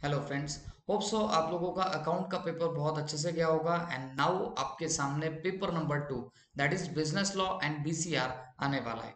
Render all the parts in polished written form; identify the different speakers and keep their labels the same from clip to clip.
Speaker 1: Hello friends. Hope so आप लोगों का अकाउंट का पेपर बहुत अच्छे से गया होगा एंड नाउ आपके सामने paper number 2 that is business law and BCR आने वाला है।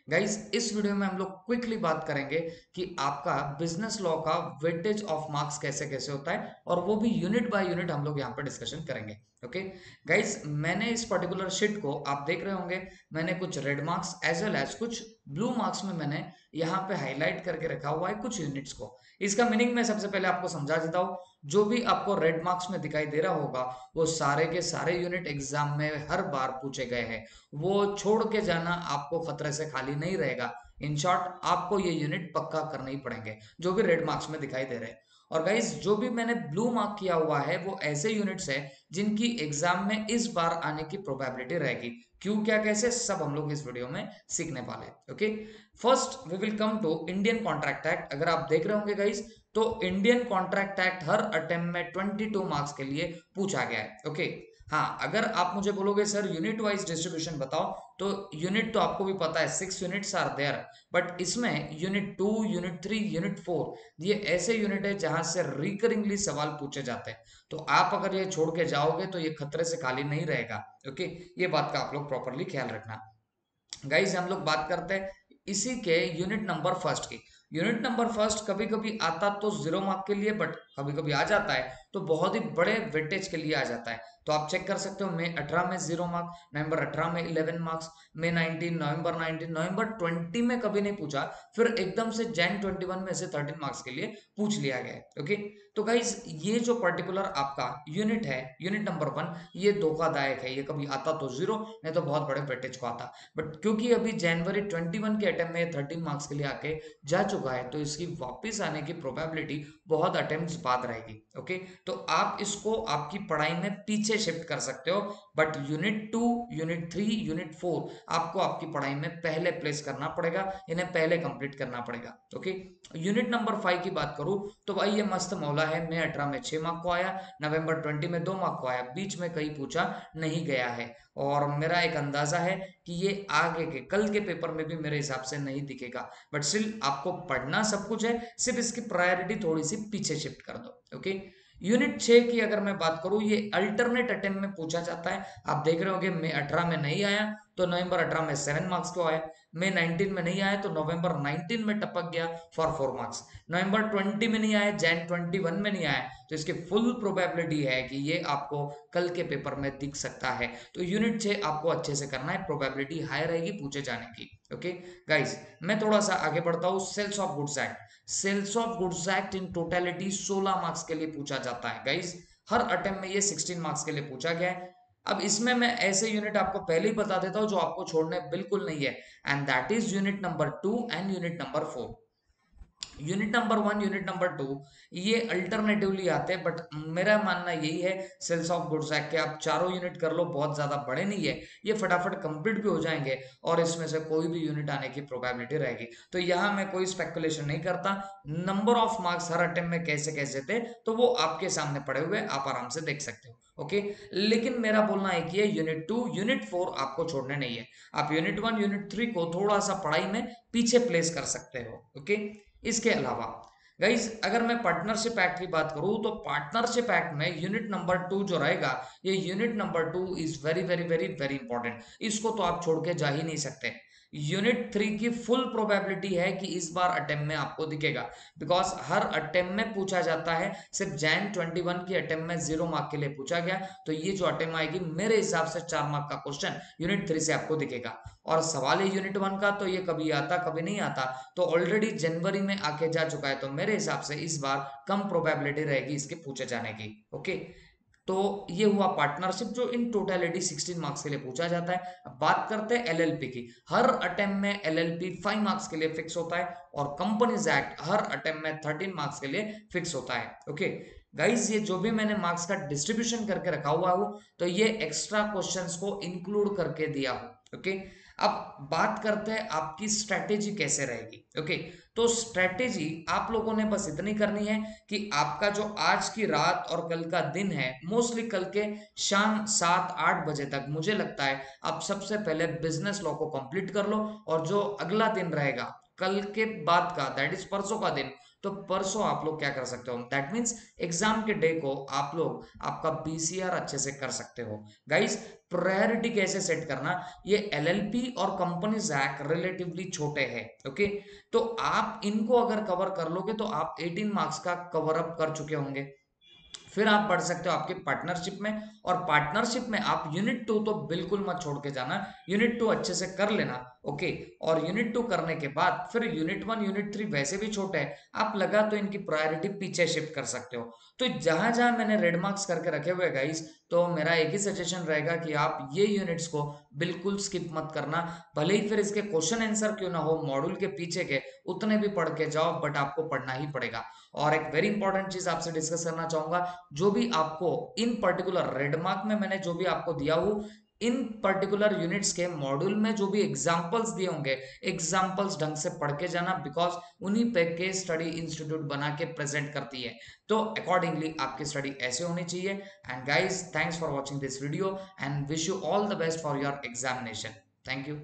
Speaker 1: गाइस, इस वीडियो में हम लोग क्विकली बात करेंगे कि आपका बिजनेस लॉ का वेटेज ऑफ मार्क्स कैसे कैसे होता है और वो भी यूनिट बाय यूनिट हम लोग यहाँ पर डिस्कशन करेंगे। ओके गाइस, मैंने इस पर्टिकुलर शीट को आप देख रहे होंगे, मैंने कुछ red marks as well as कुछ ब्लू मार्क्स में मैंने यहाँ पे हाईलाइट करके रखा हुआ है कुछ यूनिट्स को। इसका मीनिंग मैं सबसे पहले आपको समझा देता हूँ। जो भी आपको रेड मार्क्स में दिखाई दे रहा होगा वो सारे के सारे यूनिट एग्जाम में हर बार पूछे गए हैं। वो छोड़ के जाना आपको खतरे से खाली नहीं रहेगा। इन शॉर्ट आपको ये यूनिट पक्का करने ही पड़ेंगे जो भी रेड मार्क्स में दिखाई दे रहे हैं। और गाइज, जो भी मैंने ब्लू मार्क किया हुआ है वो ऐसे यूनिट्स है जिनकी एग्जाम में इस बार आने की प्रोबेबिलिटी रहेगी। क्यों, क्या, कैसे, सब हम लोग इस वीडियो में सीखने वाले हैं। Okay, first we will come to Indian contract act. अगर आप देख रहे होंगे गाइस, तो इंडियन कॉन्ट्रैक्ट एक्ट हर अटेम्प्ट में 22 मार्क्स के लिए पूछा गया है। ओके, हाँ, अगर आप मुझे बोलोगे सर यूनिट वाइज डिस्ट्रीब्यूशन बताओ, तो यूनिट तो आपको भी पता है 6 यूनिट्स आर देयर, बट इसमें यूनिट 2, यूनिट 3, यूनिट 4 ये ऐसे यूनिट है जहां से रिकरिंगली सवाल पूछे जाते हैं। तो आप अगर ये छोड़ के जाओगे तो ये खतरे से खाली नहीं रहेगा। ओके, ये बात का आप लोग प्रॉपरली ख्याल रखना। गाइज, हम लोग बात करते हैं इसी के यूनिट नंबर फर्स्ट की। यूनिट नंबर फर्स्ट कभी कभी आता तो 0 मार्क के लिए, बट कभी कभी आ जाता है तो बहुत ही बड़े वेटेज के लिए आ जाता है। तो आप चेक कर सकते हो, मई 18 में 0 मार्क, नवंबर 18 में 11 मार्क्स, मई 19, नवंबर 19, नवंबर 20 में कभी नहीं पूछा, फिर एकदम से जैन 21 में से 13 मार्क्स के लिए पूछ लिया गया है। ओके, तो गाइज ये जो पर्टिकुलर आपका यूनिट है, यूनिट नंबर 1, ये धोखादायक है। ये कभी आता तो 0, नहीं तो बहुत बड़े वेटेज को आता। बट क्योंकि अभी जनवरी 21 के अटेम्प्ट में 13 मार्क्स के लिए आके जा चुका है, तो इसकी वापस आने की प्रोबेबिलिटी बहुत अटेम्प्ट्स बाद रहेगी। ओके, तो आप इसको आपकी पढ़ाई में पीछे शिफ्ट कर सकते हो, बट यूनिट 2, यूनिट 3, यूनिट 4 आपको आपकी पढ़ाई में पहले प्लेस करना पड़ेगा, इन्हें पहले कंप्लीट करना पड़ेगा। ओके, यूनिट नंबर 5 की बात करूं तो भाई ये मस्त मौला है। मई 18 में 6 मार्क को आया, नवंबर 20 में 2 मार्क को आया, बीच में कहीं पूछा नहीं गया है। और मेरा एक अंदाजा है कि ये आगे के कल के पेपर में भी मेरे हिसाब से नहीं दिखेगा। बट स्टिल आपको पढ़ना सब कुछ है, सिर्फ इसकी प्रायोरिटी थोड़ी सी पीछे शिफ्ट कर दो। ओके, यूनिट 6 की अगर मैं बात करूं, ये अल्टरनेट अटेम्प्ट में पूछा जाता है। आप देख रहे होगे मई 18 में नहीं आया तो नवंबर 18 में 7 मार्क्स को आया, मई 19 में नहीं आया तो नवंबर 19 में टपक गया फॉर 4 मार्क्स, नवंबर 20 में नहीं आया, जैन 21 में नहीं आया, तो इसकी फुल प्रोबेबिलिटी है कि ये आपको कल के पेपर में दिख सकता है। तो यूनिट 6 आपको अच्छे से करना है, प्रोबेबिलिटी हाई रहेगी पूछे जाने की। ओके गाइस, मैं थोड़ा सा आगे बढ़ता हूँ। Sales of goods act, sales of goods act in totality 16 marks के लिए पूछा जाता है। गाइस, हर अटेम्प्ट में ये 16 मार्क्स के लिए पूछा गया है। अब इसमें मैं ऐसे यूनिट आपको पहले ही बता देता हूं जो आपको छोड़ने बिल्कुल नहीं है, and that is unit number 2 and unit number 4। Unit number 1, unit number 2 ये अल्टरनेटिवली आते हैं, बट मेरा मानना यही है सेल्स ऑफ गुड्स एक्ट के आप चारों यूनिट कर लो, बहुत ज्यादा बड़े नहीं है, ये फटाफट कंप्लीट भी हो जाएंगे और इसमें से कोई भी यूनिट आने की प्रोबेबिलिटी रहेगी। तो यहाँ मैं कोई स्पेकुलेशन नहीं करता। Number of marks her attempt में कैसे कैसे थे तो वो आपके सामने पड़े हुए आप आराम से देख सकते हो। ओके, लेकिन मेरा बोलना एक ही है, यूनिट 2, यूनिट 4 आपको छोड़ने नहीं है। आप यूनिट 1, यूनिट 3 को थोड़ा सा पढ़ाई में पीछे प्लेस कर सकते हो। ओके, इसके अलावा गाइज अगर मैं पार्टनरशिप एक्ट की बात करूं तो पार्टनरशिप एक्ट में यूनिट नंबर 2 जो रहेगा, ये unit number 2 is very very very very important. इसको तो आप छोड़ के जा ही नहीं सकते। यूनिट 3 की फुल प्रोबेबिलिटी है कि इस बार अटेम्प्ट में आपको दिखेगा, बिकॉज हर अटेम्प्ट में पूछा जाता है। सिर्फ जैन 21 की अटेम्प्ट में 0 मार्क के लिए पूछा गया, तो ये जो अटेम्प्ट आएगी मेरे हिसाब से 4 मार्क का क्वेश्चन यूनिट 3 से आपको दिखेगा। और सवाल है यूनिट 1 का, तो ये कभी आता कभी नहीं आता, तो ऑलरेडी जनवरी में आके जा चुका है, तो मेरे हिसाब से इस बार कम प्रोबेबिलिटी रहेगी इसके पूछे जाने की। ओके, तो ये हुआ पार्टनरशिप जो इन टोटलिटी 16 मार्क्स के लिए पूछा जाता है। अब बात करते हैं एलएलपी की। हर अटेम्प्ट में एलएलपी 5 मार्क्स के लिए फिक्स होता है और कंपनीज एक्ट हर अटेम्प्ट में 13 मार्क्स के लिए फिक्स होता है। ओके गाइज, ये जो भी मैंने मार्क्स का डिस्ट्रीब्यूशन करके रखा हुआ हो, तो ये एक्स्ट्रा क्वेश्चंस को इंक्लूड करके दिया हो। ओके, अब बात करते हैं आपकी स्ट्रेटेजी कैसे रहेगी। ओके, तो स्ट्रेटेजी आप लोगों ने बस इतनी करनी है कि आपका जो आज की रात और कल का दिन है, मोस्टली कल के शाम 7-8 बजे तक मुझे लगता है आप सबसे पहले बिजनेस लॉ को कंप्लीट कर लो, और जो अगला दिन रहेगा कल के बाद का, दैट इज परसों का दिन, तो परसों आप लोग क्या कर सकते हो, दैट मीन्स एग्जाम के डे को आप लोग आपका बीसीआर अच्छे से कर सकते हो। गाइस, प्रायोरिटी कैसे सेट करना, ये एलएलपी और कंपनीज एक्ट रिलेटिवली छोटे हैं, ओके। तो आप इनको अगर कवर कर लोगे तो आप 18 मार्क्स का कवर अप कर चुके होंगे। फिर आप बढ़ सकते हो आपके पार्टनरशिप में, और पार्टनरशिप में आप यूनिट 2 तो बिल्कुल मत छोड़ के जाना, यूनिट 2 अच्छे से कर लेना, ओके। और यूनिट 2 करने के बाद फिर यूनिट 1 यूनिट 3 वैसे भी छोटे हैं, आप लगा तो इनकी प्रायोरिटी पीछे शिफ्ट कर सकते हो। तो जहां जहां मैंने रेड मार्क्स करके रखे हुए गाइस, तो मेरा एक ही सजेशन रहेगा कि आप ये यूनिट्स को बिल्कुल स्किप मत करना। भले ही फिर इसके क्वेश्चन आंसर क्यों ना हो मॉड्यूल के पीछे के, उतने भी पढ़ के जाओ, बट आपको पढ़ना ही पड़ेगा। और एक वेरी इंपॉर्टेंट चीज आपसे डिस्कस करना चाहूंगा, जो भी आपको इन पर्टिकुलर रेड मार्क में मैंने जो भी आपको दिया हो, इन पर्टिकुलर यूनिट्स के मॉड्यूल में जो भी एग्जांपल्स दिए होंगे, एग्जांपल्स ढंग से पढ़ के जाना, बिकॉज उन्हीं पे केस स्टडी इंस्टीट्यूट बना के प्रेजेंट करती है। तो अकॉर्डिंगली आपकी स्टडी ऐसे होनी चाहिए। And guys, thanks for watching this video and wish you all the best for your examination. Thank you.